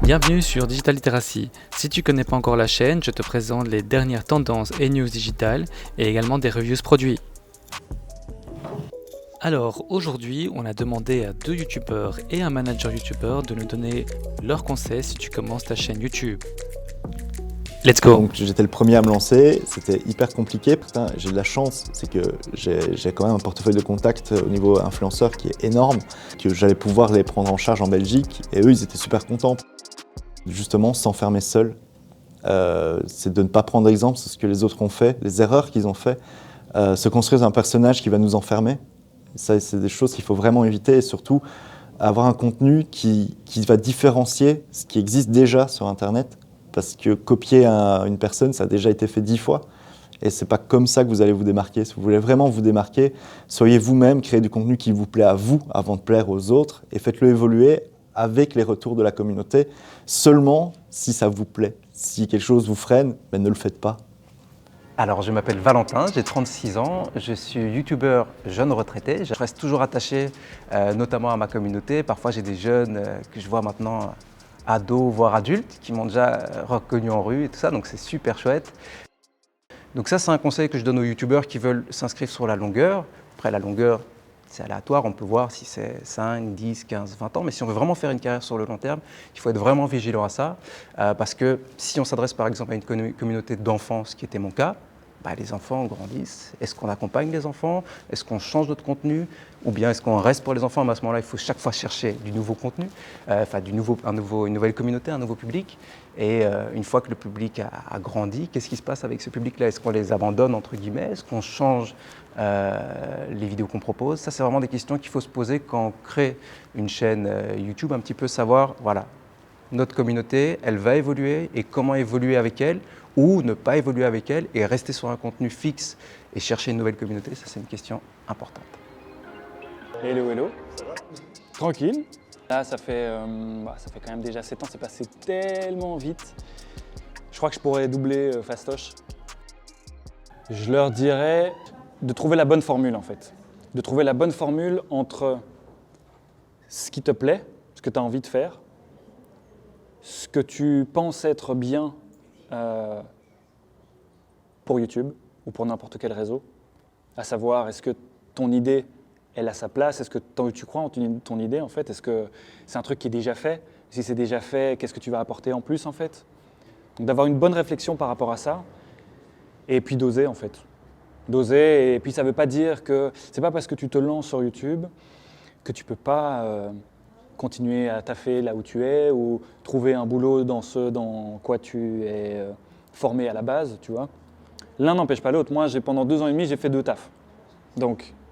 Bienvenue sur Digital Literacy. Si tu ne connais pas encore la chaîne, je te présente les dernières tendances et news digitales et également des reviews produits. Alors aujourd'hui, on a demandé à 2 youtubeurs et un manager youtubeur de nous donner leurs conseils si tu commences ta chaîne YouTube. Let's go! Donc j'étais le premier à me lancer, c'était hyper compliqué. Putain, j'ai de la chance, c'est que j'ai quand même un portefeuille de contacts au niveau influenceur qui est énorme, que j'allais pouvoir les prendre en charge en Belgique et eux ils étaient super contents. Justement, s'enfermer seul, c'est de ne pas prendre exemple sur ce que les autres ont fait, les erreurs qu'ils ont fait, se construire un personnage qui va nous enfermer. Ça, c'est des choses qu'il faut vraiment éviter et surtout avoir un contenu qui va différencier ce qui existe déjà sur Internet. Parce que copier une personne, ça a déjà été fait 10 fois. Et c'est pas comme ça que vous allez vous démarquer. Si vous voulez vraiment vous démarquer, soyez vous-même, créez du contenu qui vous plaît à vous avant de plaire aux autres et faites-le évoluer avec les retours de la communauté, seulement si ça vous plaît. Si quelque chose vous freine, ben ne le faites pas. Alors, je m'appelle Valentin, j'ai 36 ans, je suis youtubeur jeune retraité. Je reste toujours attaché notamment à ma communauté. Parfois, j'ai des jeunes que je vois maintenant ados, voire adultes, qui m'ont déjà reconnu en rue et tout ça, donc c'est super chouette. Donc ça, c'est un conseil que je donne aux youtubeurs qui veulent s'inscrire sur la longueur. Après, la longueur, c'est aléatoire, on peut voir si c'est 5, 10, 15, 20 ans, mais si on veut vraiment faire une carrière sur le long terme, il faut être vraiment vigilant à ça, parce que si on s'adresse par exemple à une communauté d'enfants, ce qui était mon cas, les enfants grandissent. Est-ce qu'on accompagne les enfants? Est-ce qu'on change notre contenu? Ou bien est-ce qu'on reste pour les enfants? À ce moment-là, il faut chaque fois chercher du nouveau contenu, une nouvelle communauté, un nouveau public. Et une fois que le public a grandi, qu'est-ce qui se passe avec ce public-là? Est-ce qu'on les abandonne, entre guillemets? Est-ce qu'on change les vidéos qu'on propose? Ça, c'est vraiment des questions qu'il faut se poser quand on crée une chaîne YouTube, un petit peu savoir, voilà, notre communauté, elle va évoluer et comment évoluer avec elle ou ne pas évoluer avec elle et rester sur un contenu fixe et chercher une nouvelle communauté, ça c'est une question importante. Hello, hello. Tranquille. Là, ça fait quand même déjà 7 ans, c'est passé tellement vite. Je crois que je pourrais doubler fastoche. Je leur dirais de trouver la bonne formule en fait. De trouver la bonne formule entre ce qui te plaît, ce que tu as envie de faire, ce que tu penses être bien pour YouTube ou pour n'importe quel réseau, à savoir est-ce que ton idée elle a sa place, est-ce que tu crois en ton idée en fait, est-ce que c'est un truc qui est déjà fait, si c'est déjà fait, qu'est-ce que tu vas apporter en plus en fait. Donc d'avoir une bonne réflexion par rapport à ça et puis d'oser en fait. D'oser et puis ça veut pas dire que c'est pas parce que tu te lances sur YouTube que tu peux pas continuer à taffer là où tu es ou trouver un boulot dans ce dans quoi tu es formé à la base, tu vois. L'un n'empêche pas l'autre. Moi, pendant 2 ans et demi, j'ai fait 2 tafs. Donc,